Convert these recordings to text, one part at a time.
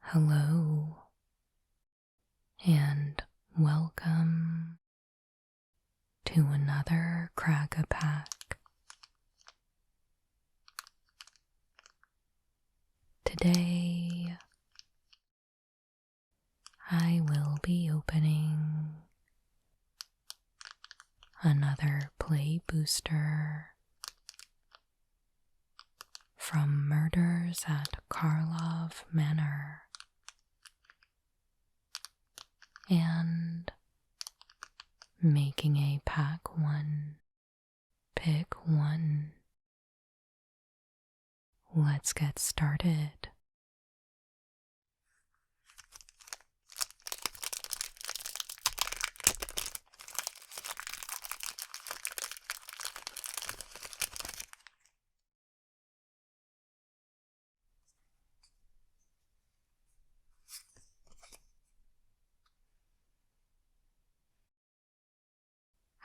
Hello and welcome to another Crack-a-Pack. Today I will be opening another play booster from Murders at Karlov Manor, and making a pack one, pick one. Let's get started.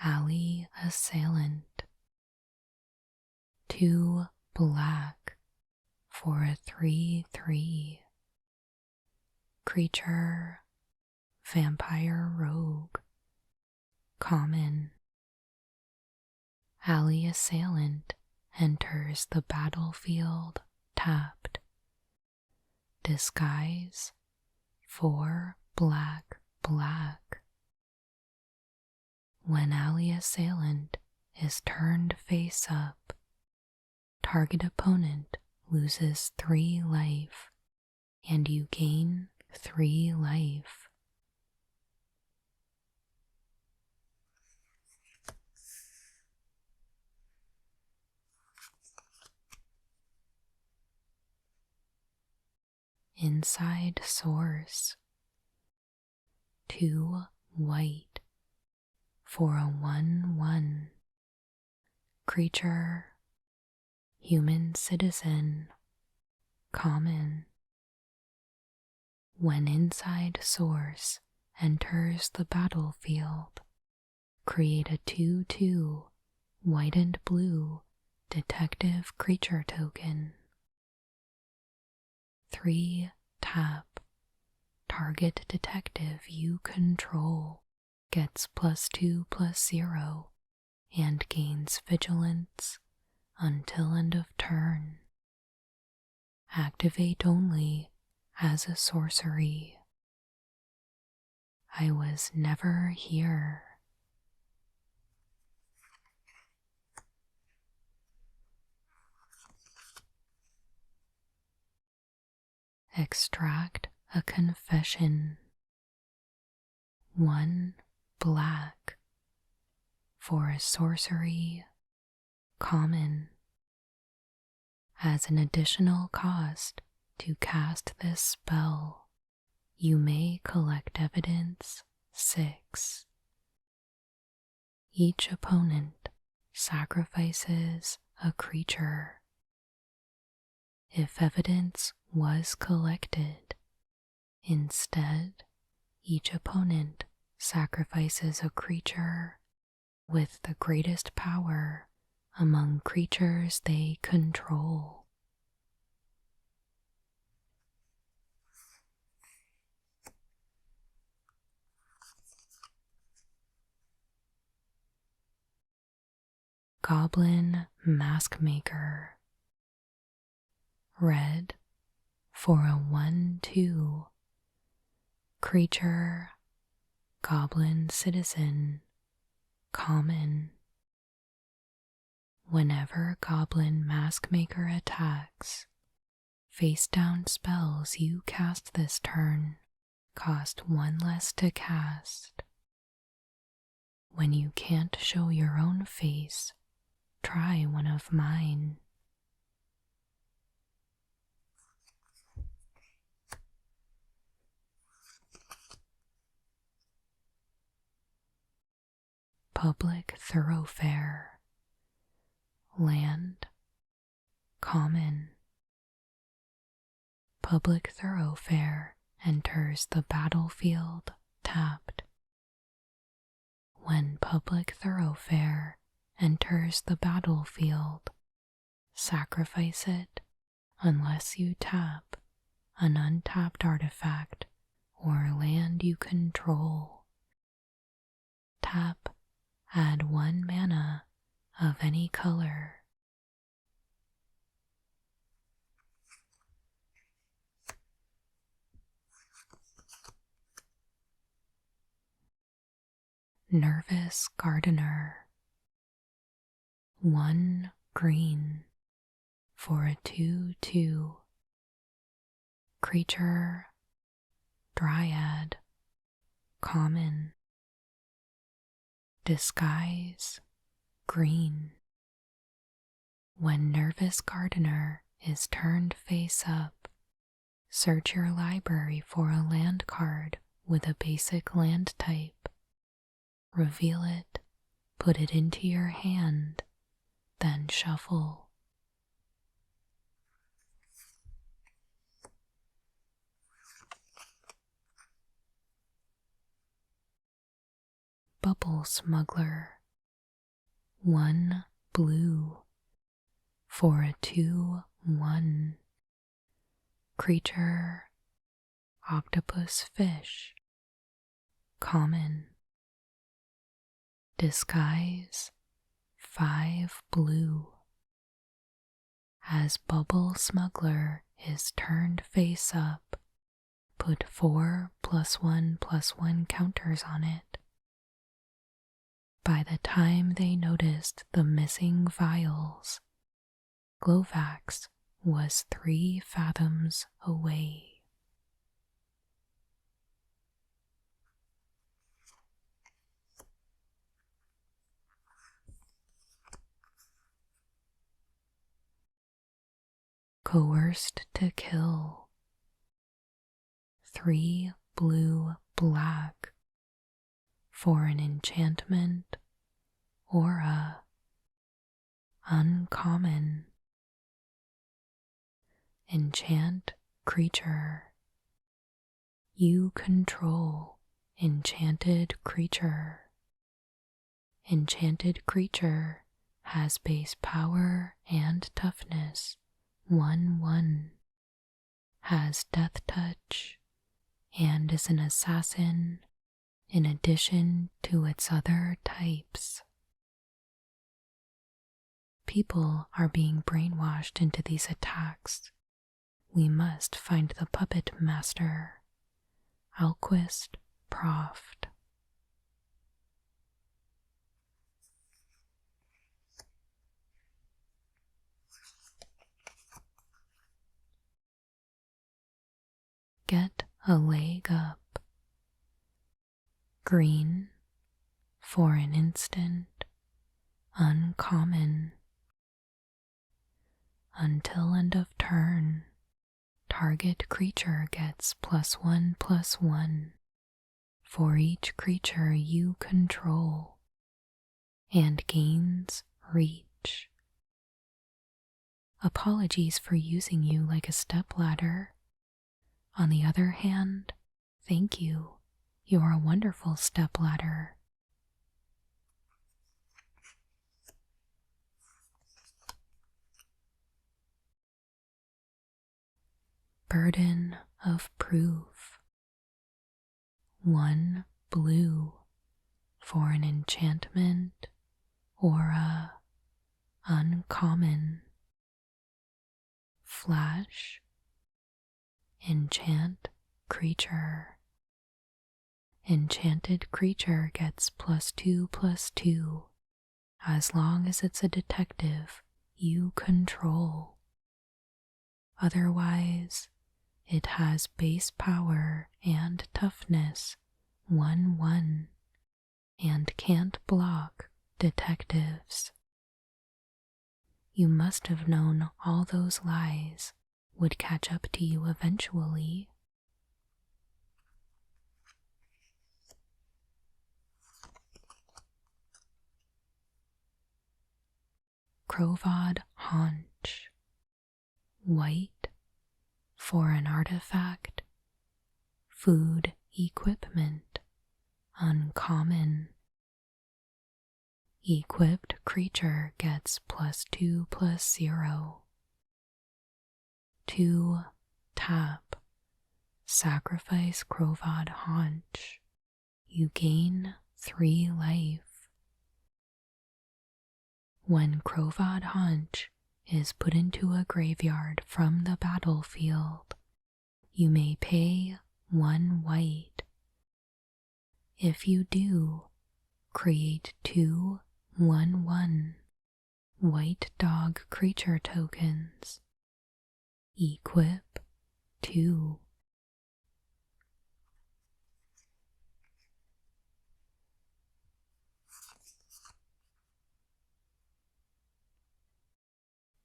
Alley Assailant. 2 black for a 3/3. Creature, Vampire Rogue. Common. Alley Assailant enters the battlefield tapped. Disguise, 4 black. When Alley Assailant is turned face up, target opponent loses 3 life and you gain 3 life. Inside Source. 2 white for a 1/1. Creature, Human Citizen. Common. When Inside Source enters the battlefield, create a 2/2 white and blue detective creature token. 3 tap. Target detective you control gets +2/+0 and gains vigilance until end of turn. Activate only as a sorcery. I was never here. Extract a confession. 1 black for a sorcery. Common. As an additional cost to cast this spell, you may collect evidence 6. Each opponent sacrifices a creature. If evidence was collected, instead, each opponent sacrifices a creature with the greatest power among creatures they control. Goblin Maskmaker. Red for a 1/2. Creature, Goblin Citizen. Common. Whenever Goblin Maskmaker attacks, face down spells you cast this turn cost 1 less to cast. When you can't show your own face, try one of mine. Public Thoroughfare. Land. Common. Public Thoroughfare enters the battlefield tapped. When Public Thoroughfare enters the battlefield. Sacrifice it unless you tap an untapped artifact or land you control. Tap, add 1 mana of any color. Nervous Gardener. 1 green for a 2/2. Creature, Dryad, common. Disguise, green. When Nervous Gardener is turned face up, search your library for a land card with a basic land type. Reveal it, put it into your hand, then shuffle. Bubble Smuggler. 1 blue for a 2/1. Creature, Octopus Fish, common. Disguise, 5 blue. As Bubble Smuggler is turned face up, put 4 +1/+1 counters on it. By the time they noticed the missing vials, Glovax was 3 fathoms away. Coerced to Kill. 3 blue black for an enchantment, aura, uncommon. Enchant creature. You control enchanted creature. Enchanted creature has base power and toughness, 1/1, has death touch, and is an assassin in addition to its other types. People are being brainwashed into these attacks. We must find the puppet master. Alquist Proft. Get a leg up. Green for an instant, uncommon. Until end of turn, target creature gets +1/+1 for each creature you control and gains reach. Apologies for using you like a stepladder. On the other hand, thank you. You are a wonderful stepladder. Burden of Proof. 1 blue for an enchantment, aura, uncommon. Flash, enchant creature. Enchanted creature gets +2/+2 as long as it's a detective you control. Otherwise, it has base power and toughness, 1/1, and can't block detectives. You must have known all those lies would catch up to you eventually. Crovad Haunch. White for an artifact, food equipment, uncommon. Equipped creature gets +2/+0. 2. Tap. Sacrifice Krovad Haunch. You gain 3 life. When Krovad Haunch is put into a graveyard from the battlefield, you may pay 1 white. If you do, create 2 1/1 white dog creature tokens. Equip 2.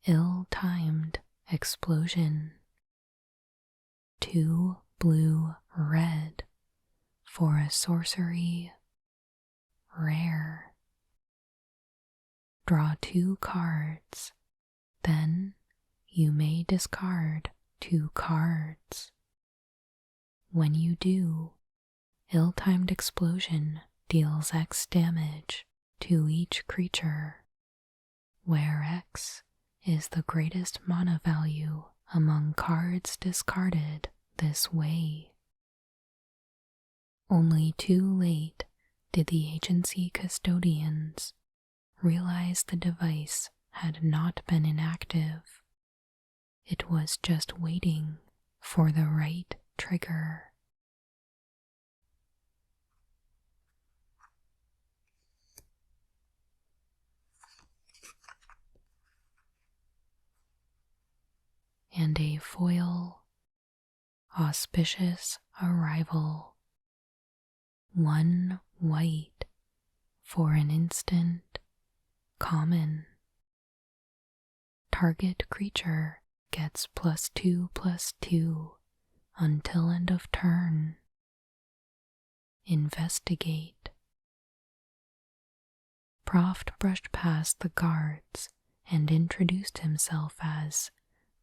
Ill-timed explosion. 2 blue/red for a sorcery rare. Draw 2 cards, then you may discard 2 cards. When you do, ill-timed explosion deals X damage to each creature, where X is the greatest mana value among cards discarded this way. Only too late did the agency custodians realize the device had not been inactive. It was just waiting for the right trigger. And a foil, auspicious arrival. 1 white for an instant, common. Target creature gets +2/+2 until end of turn. Investigate. Proft brushed past the guards and introduced himself as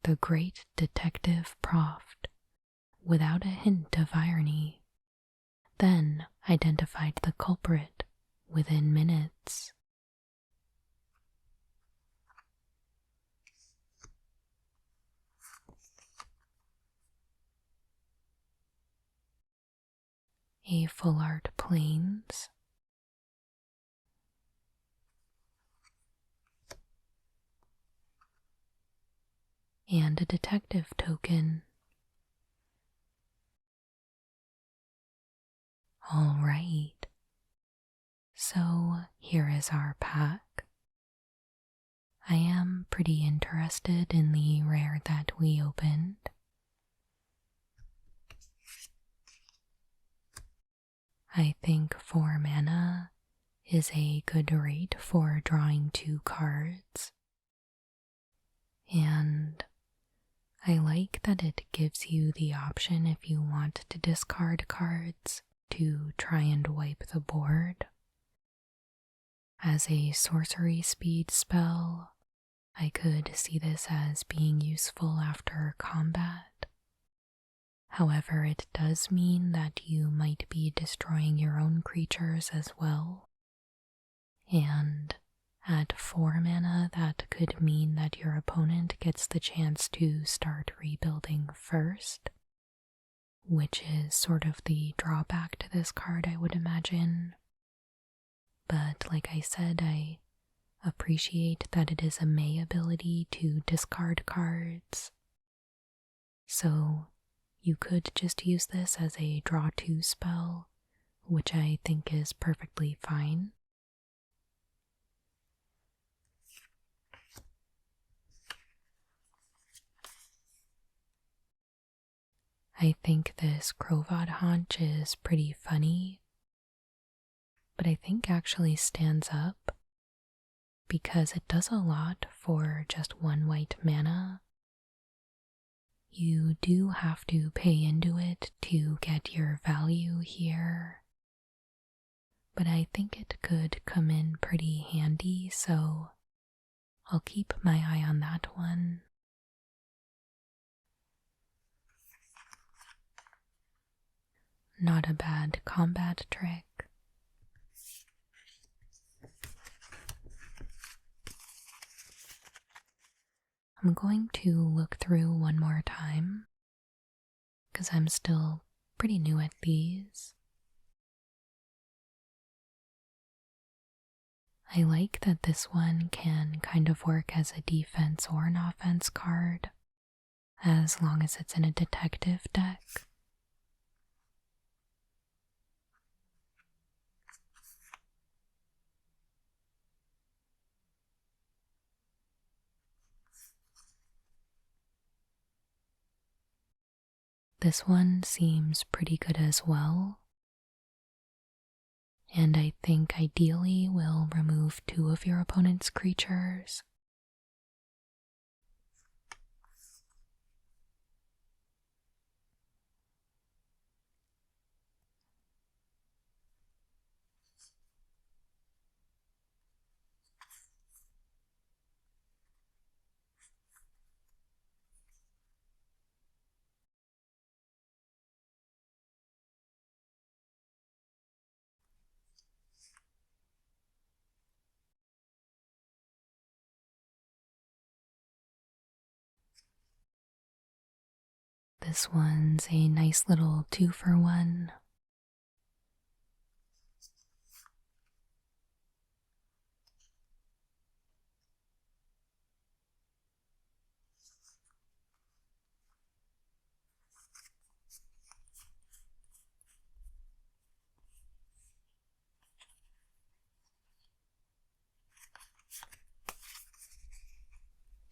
the Great Detective Proft, without a hint of irony, then identified the culprit within minutes. A full art plains. And a detective token. All right, so here is our pack. I am pretty interested in the rare that we opened. I think 4 mana is a good rate for drawing 2 cards. And I like that it gives you the option, if you want to discard cards, to try and wipe the board. As a sorcery speed spell, I could see this as being useful after combat. However, it does mean that you might be destroying your own creatures as well. And at 4 mana, that could mean that your opponent gets the chance to start rebuilding first, which is sort of the drawback to this card, I would imagine. But like I said, I appreciate that it is a May ability to discard cards. So you could just use this as a draw 2 spell, which I think is perfectly fine. I think this Krovad Haunch is pretty funny, but I think actually stands up because it does a lot for just 1 white mana. You do have to pay into it to get your value here, but I think it could come in pretty handy, so I'll keep my eye on that one. Not a bad combat trick. I'm going to look through one more time because I'm still pretty new at these. I like that this one can kind of work as a defense or an offense card, as long as it's in a detective deck. This one seems pretty good as well, and I think ideally will remove 2 of your opponent's creatures. This one's a nice little 2-for-1.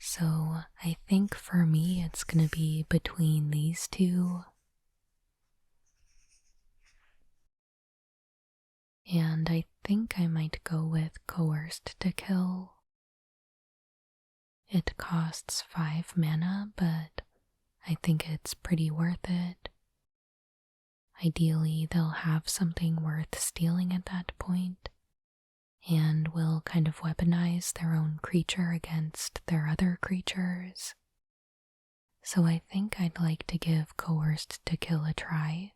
So I think for me it's gonna be between these two. And I think I might go with Coerced to Kill. It costs 5 mana, but I think it's pretty worth it. Ideally, they'll have something worth stealing at that point, and will kind of weaponize their own creature against their other creatures. So I think I'd like to give Coerced to Kill a try.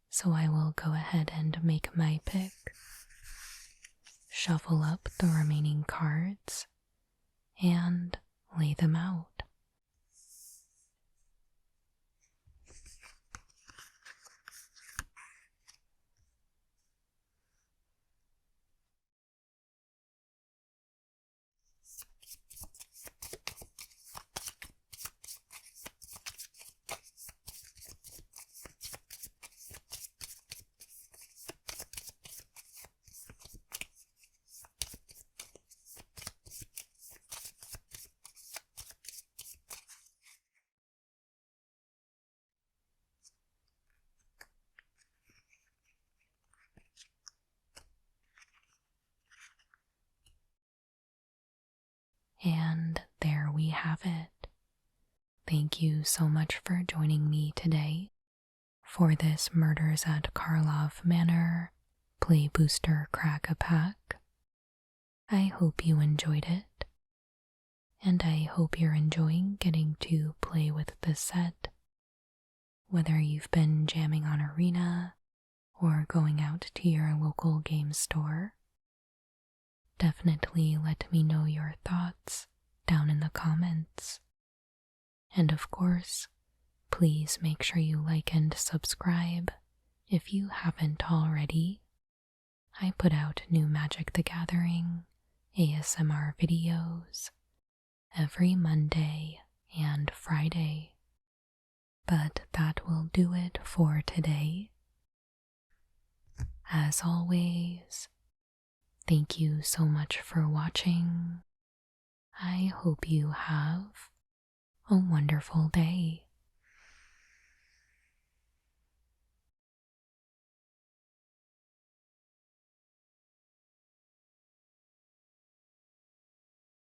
So I will go ahead and make my pick, shuffle up the remaining cards, and lay them out. And there we have it. Thank you so much for joining me today for this Murders at Karlov Manor Play Booster Crack a Pack. I hope you enjoyed it, and I hope you're enjoying getting to play with this set. Whether you've been jamming on Arena or going out to your local game store, definitely let me know your thoughts down in the comments. And of course, please make sure you like and subscribe if you haven't already. I put out new Magic the Gathering ASMR videos every Monday and Friday. But that will do it for today. As always, thank you so much for watching. I hope you have a wonderful day.